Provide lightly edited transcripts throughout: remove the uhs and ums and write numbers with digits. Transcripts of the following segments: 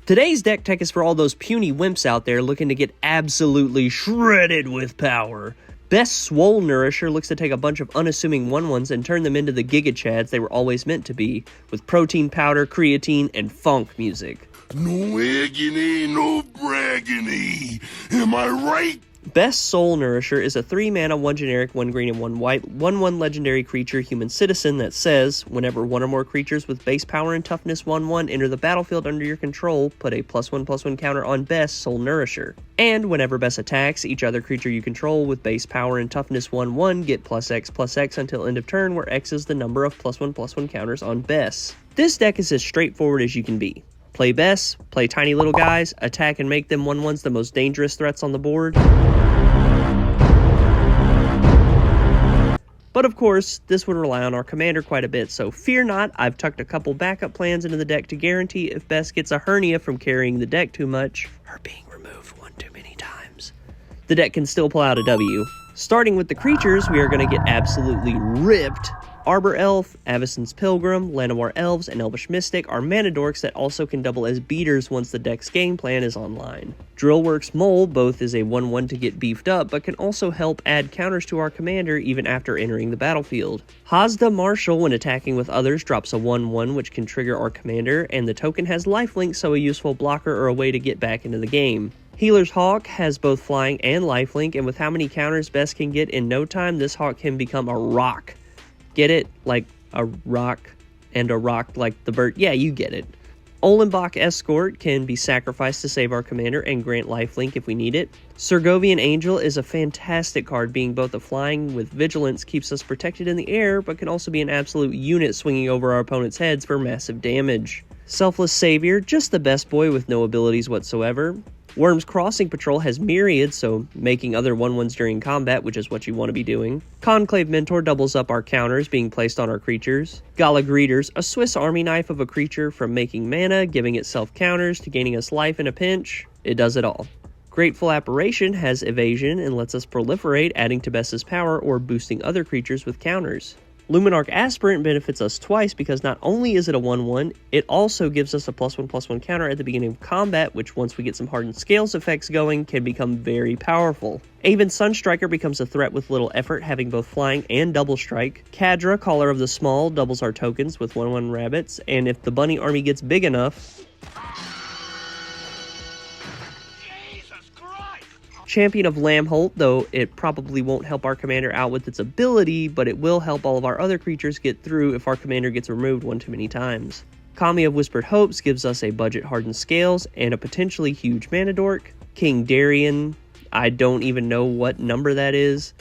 Today's deck tech is for all those puny wimps out there looking to get absolutely shredded with power. Bess Swole Nourisher looks to take a bunch of unassuming 1/1s and turn them into the giga chads they were always meant to be, with protein powder, creatine, and funk music. No agony, no braggany. Am I right? Bess Soul Nourisher is a 3-mana, 1 generic, 1 green, and 1 white, 1/1 legendary creature human citizen that says, whenever one or more creatures with base power and toughness 1/1 enter the battlefield under your control, put a +1/+1 counter on Bess Soul Nourisher. And whenever Bess attacks, each other creature you control with base power and toughness 1/1 get +X/+X until end of turn, where X is the number of +1/+1 counters on Bess. This deck is as straightforward as you can be. Play Bess, play tiny little guys, attack and make them 1/1s the most dangerous threats on the board. But of course, this would rely on our commander quite a bit, so fear not, I've tucked a couple backup plans into the deck to guarantee if Bess gets a hernia from carrying the deck too much, her being removed one too many times, the deck can still pull out a W. Starting with the creatures, we are going to get absolutely ripped. Arbor Elf, Avacyn's Pilgrim, Llanowar Elves, and Elvish Mystic are mana dorks that also can double as beaters once the deck's game plan is online. Drillworks Mole both is a 1/1 to get beefed up, but can also help add counters to our commander even after entering the battlefield. Hazda Marshal, when attacking with others, drops a 1/1 which can trigger our commander, and the token has lifelink, so a useful blocker or a way to get back into the game. Healer's Hawk has both flying and lifelink, and with how many counters Bess can get in no time, this hawk can become a rock. Get it? Like a rock, and a rock like the bird. Yeah, you get it. Olenbach Escort can be sacrificed to save our commander and grant lifelink if we need it. Sergovian Angel is a fantastic card, being both a flying with vigilance, keeps us protected in the air, but can also be an absolute unit swinging over our opponent's heads for massive damage. Selfless Savior, just the best boy with no abilities whatsoever. Worm's Crossing Patrol has Myriad, so making other 1/1s during combat, which is what you want to be doing. Conclave Mentor doubles up our counters being placed on our creatures. Gala Greeters, a Swiss Army knife of a creature, from making mana, giving itself counters, to gaining us life in a pinch. It does it all. Grateful Apparition has evasion and lets us proliferate, adding to Bess's power or boosting other creatures with counters. Luminarch Aspirant benefits us twice because not only is it a 1/1, it also gives us a +1/+1 counter at the beginning of combat, which once we get some hardened scales effects going, can become very powerful. Aven Sunstriker becomes a threat with little effort, having both flying and double strike. Kadra, Caller of the Small, doubles our tokens with 1/1 rabbits, and if the bunny army gets big enough, Champion of Lambholt, though it probably won't help our commander out with its ability, but it will help all of our other creatures get through if our commander gets removed one too many times. Kami of Whispered Hopes gives us a budget hardened scales and a potentially huge mana dork. King Darien, I don't even know what number that is.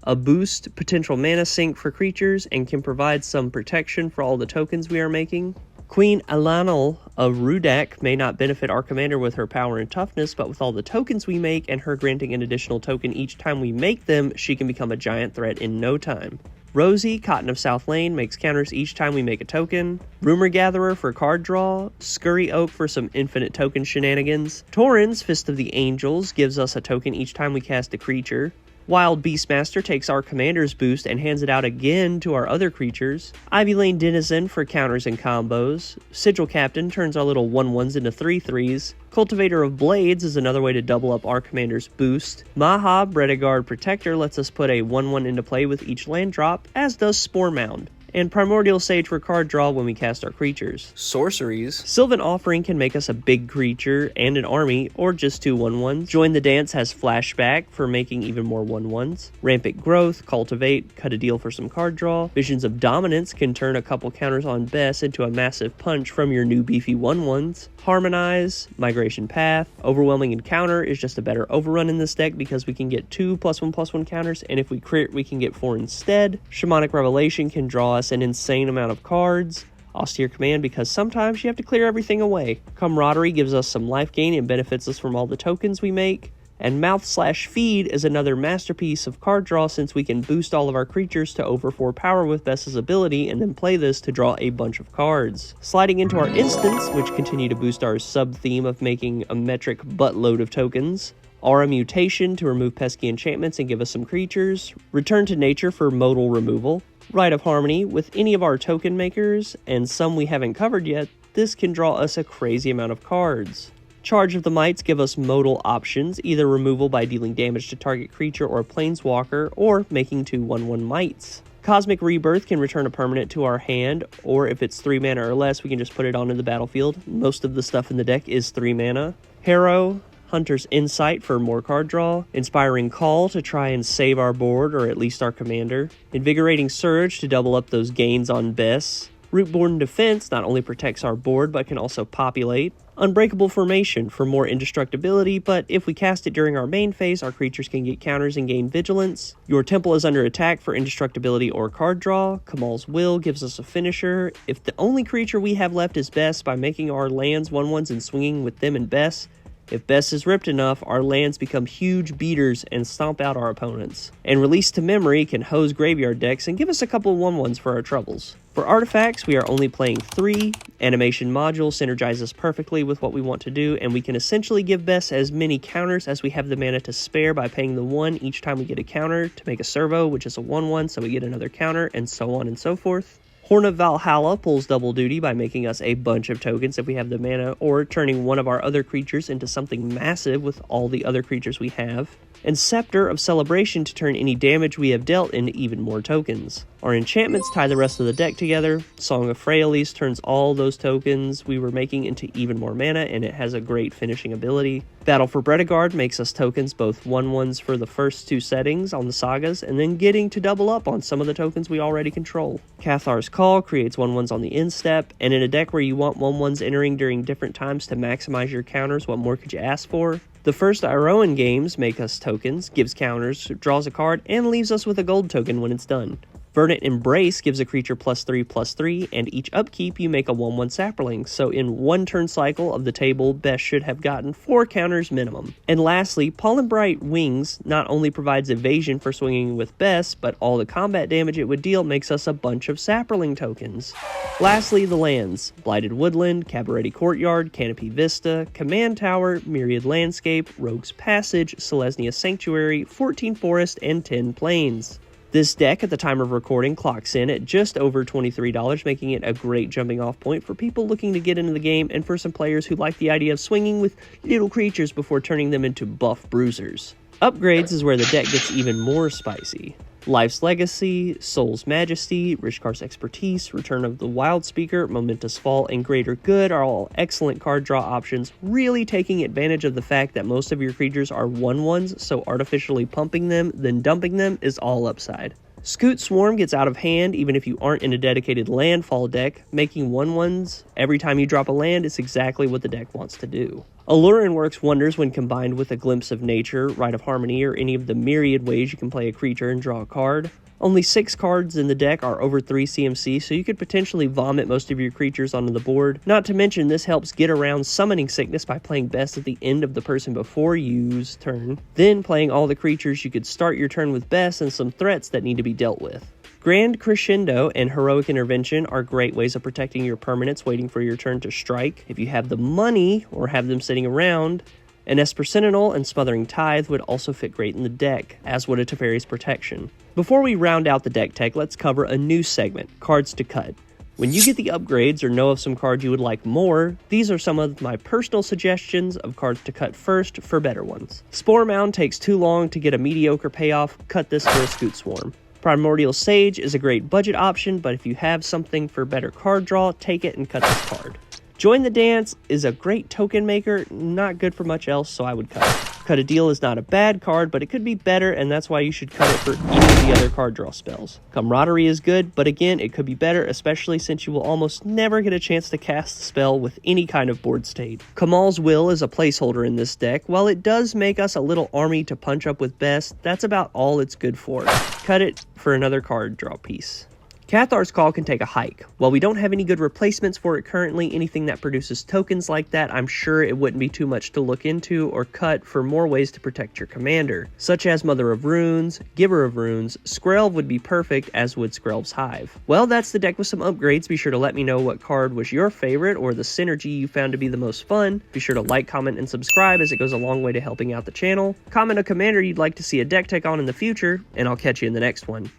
A boost potential mana sink for creatures and can provide some protection for all the tokens we are making. Queen Alanal of Rudak may not benefit our commander with her power and toughness, but with all the tokens we make and her granting an additional token each time we make them, she can become a giant threat in no time. Rosie, Cotton of South Lane, makes counters each time we make a token. Rumor Gatherer for card draw. Scurry Oak for some infinite token shenanigans. Torrens, Fist of the Angels, gives us a token each time we cast a creature. Wild Beastmaster takes our commander's boost and hands it out again to our other creatures. Ivy Lane Denizen for counters and combos. Sigil Captain turns our little 1/1s into 3/3s. Cultivator of Blades is another way to double up our commander's boost. Maha, Bredegard Protector, lets us put a 1/1 into play with each land drop, as does Spore Mound. And Primordial Sage for card draw when we cast our creatures. Sorceries. Sylvan Offering can make us a big creature and an army, or just 2 1/1s. Join the Dance has Flashback for making even more 1/1s. Rampant Growth, Cultivate, cut a deal for some card draw. Visions of Dominance can turn a couple counters on Bess into a massive punch from your new beefy 1/1s. Harmonize, Migration Path. Overwhelming Encounter is just a better overrun in this deck because we can get 2 +1/+1 counters, and if we crit, we can get 4 instead. Shamanic Revelation can draw us an insane amount of cards. Austere Command because sometimes you have to clear everything away. Camaraderie gives us some life gain and benefits us from all the tokens we make. And Mouth/Feed is another masterpiece of card draw since we can boost all of our creatures to over 4 power with Bess's ability and then play this to draw a bunch of cards. Sliding into our instants, which continue to boost our sub-theme of making a metric buttload of tokens. Aura Mutation to remove pesky enchantments and give us some creatures. Return to Nature for modal removal. Rite of Harmony with any of our token makers, and some we haven't covered yet, this can draw us a crazy amount of cards. Charge of the Mites give us modal options, either removal by dealing damage to target creature or planeswalker, or making 2 1/1 Mites. Cosmic Rebirth can return a permanent to our hand, or if it's 3 mana or less, we can just put it onto the battlefield. Most of the stuff in the deck is 3 mana. Harrow, Hunter's Insight for more card draw. Inspiring Call to try and save our board, or at least our commander. Invigorating Surge to double up those gains on Bess. Rootborn Defense not only protects our board, but can also populate. Unbreakable Formation for more indestructibility, but if we cast it during our main phase, our creatures can get counters and gain vigilance. Your Temple is under attack for indestructibility or card draw. Kamal's Will gives us a finisher. If the only creature we have left is Bess, by making our lands 1/1s and swinging with them and Bess, if Bess is ripped enough, our lands become huge beaters and stomp out our opponents. And Release to Memory can hose graveyard decks and give us a couple of 1/1s for our troubles. For artifacts, we are only playing 3. Animation Module synergizes perfectly with what we want to do, and we can essentially give Bess as many counters as we have the mana to spare by paying the 1 each time we get a counter to make a servo, which is a 1/1, so we get another counter, and so on and so forth. Horn of Valhalla pulls double duty by making us a bunch of tokens if we have the mana, or turning one of our other creatures into something massive with all the other creatures we have. And Scepter of Celebration to turn any damage we have dealt into even more tokens. Our enchantments tie the rest of the deck together. Song of Freyalise turns all those tokens we were making into even more mana, and it has a great finishing ability. Battle for Bredegard makes us tokens both 1/1s for the first 2 settings on the sagas, and then getting to double up on some of the tokens we already control. Cathar's Call creates 1/1s on the instep, and in a deck where you want 1/1s entering during different times to maximize your counters, what more could you ask for? The first Iroan games make us tokens, gives counters, draws a card, and leaves us with a gold token when it's done. Verdant Embrace gives a creature +3/+3, and each upkeep you make a 1/1 sapling, so in 1 turn cycle of the table, Bess should have gotten 4 counters minimum. And lastly, Pollenbright Wings not only provides evasion for swinging with Bess, but all the combat damage it would deal makes us a bunch of sapling tokens. Lastly, the lands: Blighted Woodland, Cabaretti Courtyard, Canopy Vista, Command Tower, Myriad Landscape, Rogue's Passage, Selesnya Sanctuary, 14 Forest, and 10 Plains. This deck, at the time of recording, clocks in at just over $23, making it a great jumping off point for people looking to get into the game and for some players who like the idea of swinging with little creatures before turning them into buff bruisers. Upgrades is where the deck gets even more spicy. Life's Legacy, Soul's Majesty, Rishkar's Expertise, Return of the Wild Speaker, Momentous Fall, and Greater Good are all excellent card draw options, really taking advantage of the fact that most of your creatures are 1/1s, so artificially pumping them, then dumping them is all upside. Scoot Swarm gets out of hand even if you aren't in a dedicated landfall deck. Making 1/1s every time you drop a land is exactly what the deck wants to do. Allurin works wonders when combined with a Glimpse of Nature, Rite of Harmony, or any of the myriad ways you can play a creature and draw a card. Only 6 cards in the deck are over 3 CMC, so you could potentially vomit most of your creatures onto the board. Not to mention, this helps get around Summoning Sickness by playing Bess at the end of the person before you's turn. Then playing all the creatures, you could start your turn with Bess and some threats that need to be dealt with. Grand Crescendo and Heroic Intervention are great ways of protecting your permanents waiting for your turn to strike. If you have the money or have them sitting around, an Esper Sentinel and Smothering Tithe would also fit great in the deck, as would a Teferi's Protection. Before we round out the deck tech, let's cover a new segment, Cards to Cut. When you get the upgrades or know of some cards you would like more, these are some of my personal suggestions of cards to cut first for better ones. Spore Mound takes too long to get a mediocre payoff, cut this for a Scoot Swarm. Primordial Sage is a great budget option, but if you have something for better card draw, take it and cut this card. Join the Dance is a great token maker, not good for much else, so I would cut it. Cut a Deal is not a bad card, but it could be better, and that's why you should cut it for any of the other card draw spells. Camaraderie is good, but again, it could be better, especially since you will almost never get a chance to cast the spell with any kind of board state. Kamal's Will is a placeholder in this deck. While it does make us a little army to punch up with Bess, that's about all it's good for. Cut it for another card draw piece. Cathar's Call can take a hike. While we don't have any good replacements for it currently, anything that produces tokens like that, I'm sure it wouldn't be too much to look into or cut for more ways to protect your commander, such as Mother of Runes, Giver of Runes. Skrelv would be perfect, as would Skrelv's Hive. Well, that's the deck with some upgrades. Be sure to let me know what card was your favorite or the synergy you found to be the most fun. Be sure to like, comment, and subscribe, as it goes a long way to helping out the channel. Comment a commander you'd like to see a deck tech on in the future, and I'll catch you in the next one.